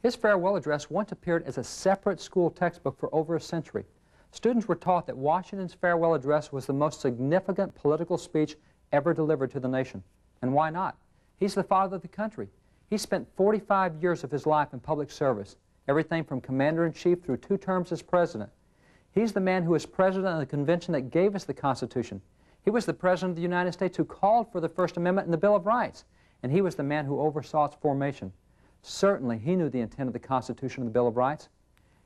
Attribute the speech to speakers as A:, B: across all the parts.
A: His farewell address once appeared as a separate school textbook for over a century. Students were taught that Washington's farewell address was the most significant political speech ever delivered to the nation. And why not? He's the father of the country. He spent 45 years of his life in public service, everything from commander-in-chief through 2 terms as president. He's the man who was president of the convention that gave us the Constitution. He was the president of the United States who called for the First Amendment and the Bill of Rights. And he was the man who oversaw its formation. Certainly, he knew the intent of the Constitution and the Bill of Rights.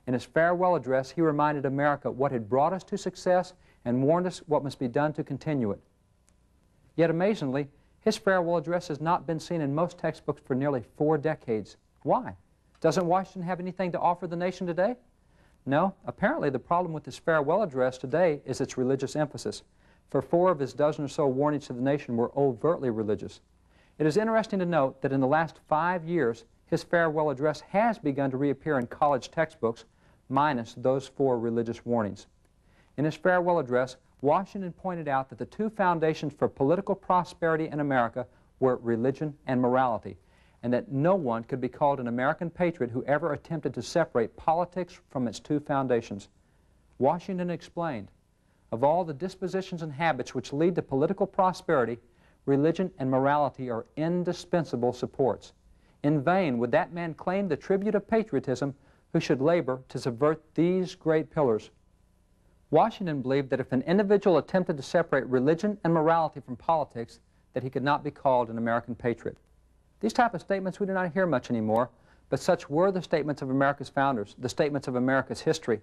A: In his farewell address, he reminded America what had brought us to success and warned us what must be done to continue it. Yet, amazingly, his farewell address has not been seen in most textbooks for nearly 4 decades. Why? Doesn't Washington have anything to offer the nation today? No, apparently the problem with his farewell address today is its religious emphasis. For 4 of his dozen or so warnings to the nation were overtly religious. It is interesting to note that in the last 5 years, his farewell address has begun to reappear in college textbooks, minus those 4 religious warnings. In his farewell address, Washington pointed out that the 2 foundations for political prosperity in America were religion and morality, and that no one could be called an American patriot who ever attempted to separate politics from its 2 foundations. Washington explained, of all the dispositions and habits which lead to political prosperity, religion and morality are indispensable supports. In vain would that man claim the tribute of patriotism who should labor to subvert these great pillars. Washington believed that if an individual attempted to separate religion and morality from politics, that he could not be called an American patriot. These type of statements we do not hear much anymore, but such were the statements of America's founders, the statements of America's history.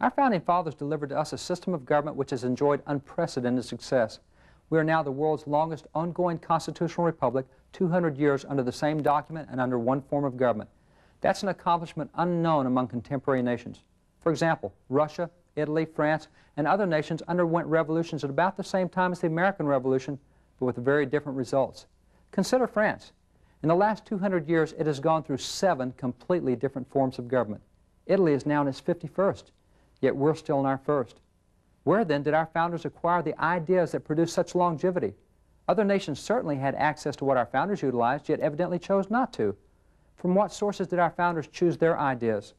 A: Our founding fathers delivered to us a system of government which has enjoyed unprecedented success. We are now the world's longest ongoing constitutional republic, 200 years under the same document and under one form of government. That's an accomplishment unknown among contemporary nations. For example, Russia, Italy, France, and other nations underwent revolutions at about the same time as the American Revolution, but with very different results. Consider France. In the last 200 years, it has gone through 7 completely different forms of government. Italy is now in its 51st, yet we're still in our first. Where then did our founders acquire the ideas that produced such longevity? Other nations certainly had access to what our founders utilized, yet evidently chose not to. From what sources did our founders choose their ideas?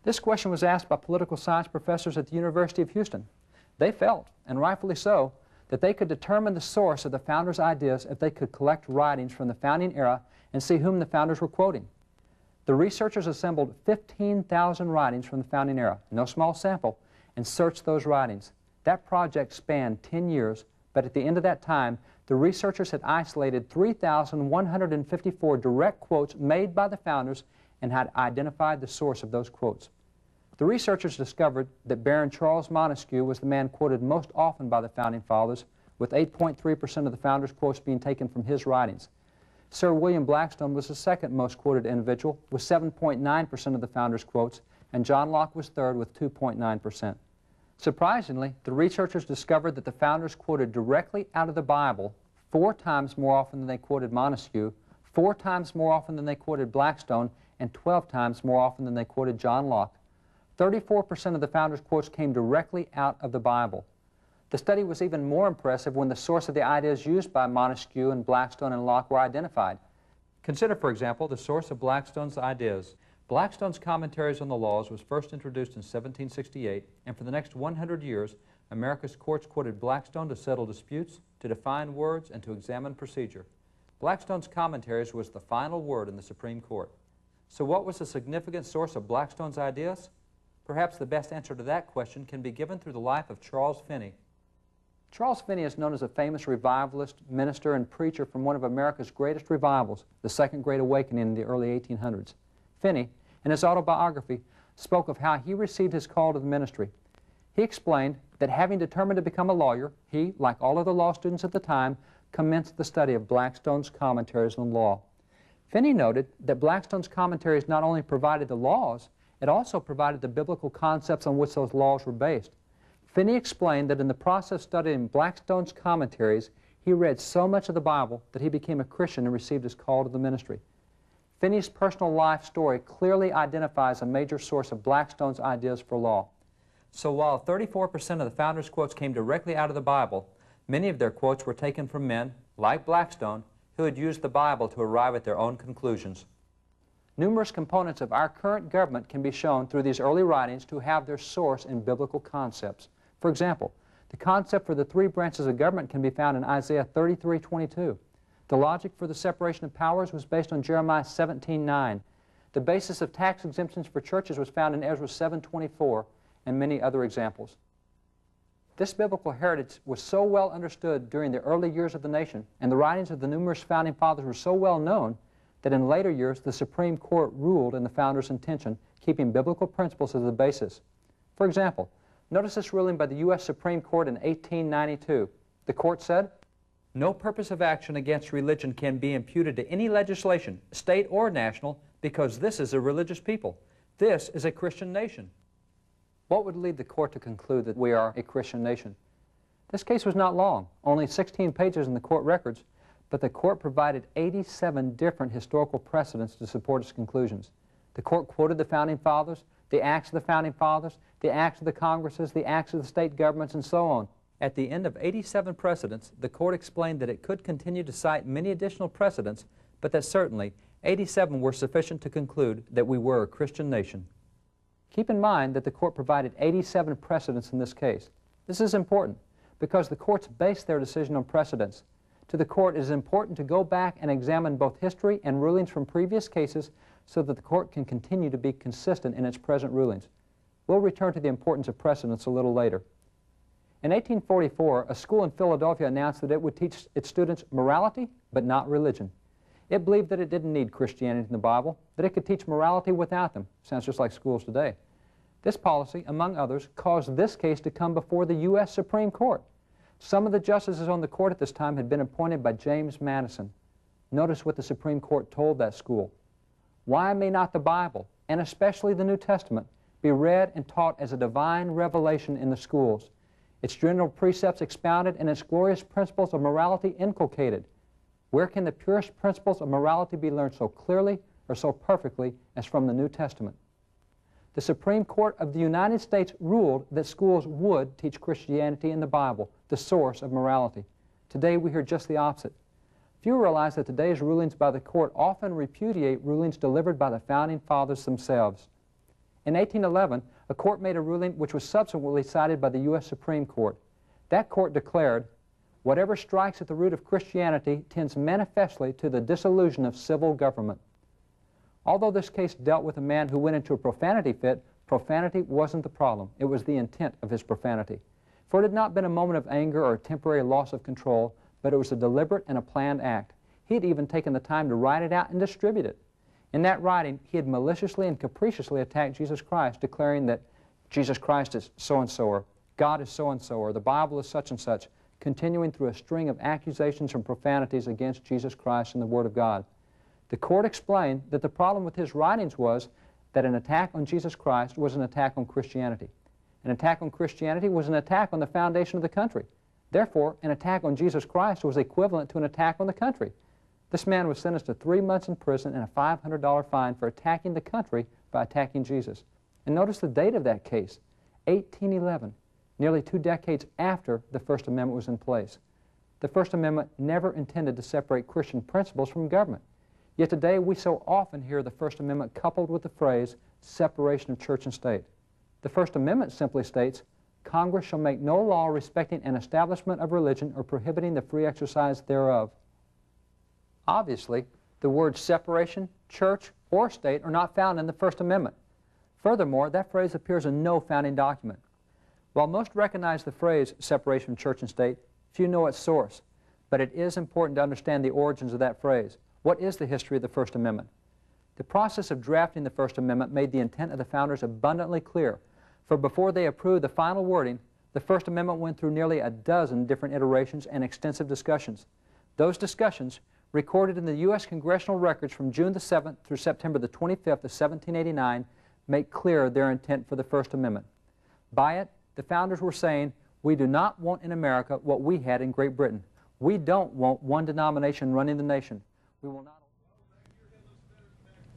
A: This question was asked by political science professors at the University of Houston. They felt, and rightfully so, that they could determine the source of the founders' ideas if they could collect writings from the founding era and see whom the founders were quoting. The researchers assembled 15,000 writings from the founding era, no small sample, and searched those writings. That project spanned 10 years, but at the end of that time, the researchers had isolated 3,154 direct quotes made by the founders and had identified the source of those quotes. The researchers discovered that Baron Charles Montesquieu was the man quoted most often by the founding fathers, with 8.3% of the founders' quotes being taken from his writings. Sir William Blackstone was the second most quoted individual, with 7.9% of the founders' quotes, and John Locke was third with 2.9%. Surprisingly, the researchers discovered that the founders quoted directly out of the Bible 4 times more often than they quoted Montesquieu, 4 times more often than they quoted Blackstone, and 12 times more often than they quoted John Locke. 34% of the founders' quotes came directly out of the Bible. The study was even more impressive when the source of the ideas used by Montesquieu and Blackstone and Locke were identified. Consider, for example, the source of Blackstone's ideas. Blackstone's Commentaries on the Laws was first introduced in 1768, and for the next 100 years, America's courts quoted Blackstone to settle disputes, to define words, and to examine procedure. Blackstone's Commentaries was the final word in the Supreme Court. So what was the significant source of Blackstone's ideas? Perhaps the best answer to that question can be given through the life of Charles Finney. Charles Finney is known as a famous revivalist, minister, and preacher from one of America's greatest revivals, the Second Great Awakening in the early 1800s. Finney, in his autobiography, spoke of how he received his call to the ministry. He explained that having determined to become a lawyer, he, like all other law students at the time, commenced the study of Blackstone's Commentaries on Law. Finney noted that Blackstone's Commentaries not only provided the laws, it also provided the biblical concepts on which those laws were based. Finney explained that in the process of studying Blackstone's Commentaries, he read so much of the Bible that he became a Christian and received his call to the ministry. Finney's personal life story clearly identifies a major source of Blackstone's ideas for law. So while 34% of the founders' quotes came directly out of the Bible, many of their quotes were taken from men, like Blackstone, who had used the Bible to arrive at their own conclusions. Numerous components of our current government can be shown through these early writings to have their source in biblical concepts. For example, the concept for the three branches of government can be found in Isaiah 33:22. The logic for the separation of powers was based on Jeremiah 17:9. The basis of tax exemptions for churches was found in Ezra 7:24, and many other examples. This biblical heritage was so well understood during the early years of the nation, and the writings of the numerous founding fathers were so well known, that in later years the Supreme Court ruled in the founders' intention, keeping biblical principles as the basis. For example, notice this ruling by the U.S. Supreme Court in 1892. The court said, "No purpose of action against religion can be imputed to any legislation, state or national, because this is a religious people. This is a Christian nation." What would lead the court to conclude that we are a Christian nation? This case was not long, only 16 pages in the court records, but the court provided 87 different historical precedents to support its conclusions. The court quoted the founding fathers, the acts of the founding fathers, the acts of the Congresses, the acts of the state governments, and so on. At the end of 87 precedents, the court explained that it could continue to cite many additional precedents, but that certainly 87 were sufficient to conclude that we were a Christian nation. Keep in mind that the court provided 87 precedents in this case. This is important because the courts based their decision on precedents. To the court, it is important to go back and examine both history and rulings from previous cases so that the court can continue to be consistent in its present rulings. We'll return to the importance of precedents a little later. In 1844, a school in Philadelphia announced that it would teach its students morality, but not religion. It believed that it didn't need Christianity in the Bible, that it could teach morality without them. Sounds just like schools today. This policy, among others, caused this case to come before the U.S. Supreme Court. Some of the justices on the court at this time had been appointed by James Madison. Notice what the Supreme Court told that school. "Why may not the Bible, and especially the New Testament, be read and taught as a divine revelation in the schools, its general precepts expounded and its glorious principles of morality inculcated? Where can the purest principles of morality be learned so clearly or so perfectly as from the New Testament?" The Supreme Court of the United States ruled that schools would teach Christianity in the Bible, the source of morality. Today we hear just the opposite. Few realize that today's rulings by the court often repudiate rulings delivered by the founding fathers themselves. In 1811, a court made a ruling which was subsequently cited by the U.S. Supreme Court. That court declared, "Whatever strikes at the root of Christianity tends manifestly to the dissolution of civil government." Although this case dealt with a man who went into a profanity fit, profanity wasn't the problem. It was the intent of his profanity. For it had not been a moment of anger or a temporary loss of control, but it was a deliberate and a planned act. He had even taken the time to write it out and distribute it. In that writing, he had maliciously and capriciously attacked Jesus Christ, declaring that Jesus Christ is so-and-so, or God is so-and-so, or the Bible is such and such, continuing through a string of accusations and profanities against Jesus Christ and the Word of God. The court explained that the problem with his writings was that an attack on Jesus Christ was an attack on Christianity. An attack on Christianity was an attack on the foundation of the country. Therefore, an attack on Jesus Christ was equivalent to an attack on the country. This man was sentenced to 3 months in prison and a $500 fine for attacking the country by attacking Jesus. And notice the date of that case, 1811, nearly 2 decades after the First Amendment was in place. The First Amendment never intended to separate Christian principles from government. Yet today we so often hear the First Amendment coupled with the phrase separation of church and state. The First Amendment simply states, "Congress shall make no law respecting an establishment of religion or prohibiting the free exercise thereof." Obviously, the words separation, church, or state are not found in the First Amendment. Furthermore, that phrase appears in no founding document. While most recognize the phrase separation of church and state, few know its source. But it is important to understand the origins of that phrase. What is the history of the First Amendment? The process of drafting the First Amendment made the intent of the founders abundantly clear, for before they approved the final wording, the First Amendment went through nearly a dozen different iterations and extensive discussions. Those discussions, recorded in the U.S. Congressional records from June the 7th through September the 25th of 1789, make clear their intent for the First Amendment. By it, the founders were saying, "We do not want in America what we had in Great Britain. We don't want one denomination running the nation. We will not."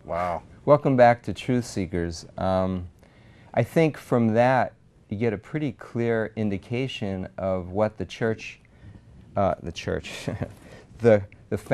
B: Wow. Welcome back to Truth Seekers. I think from that you get a pretty clear indication of what the church, the founders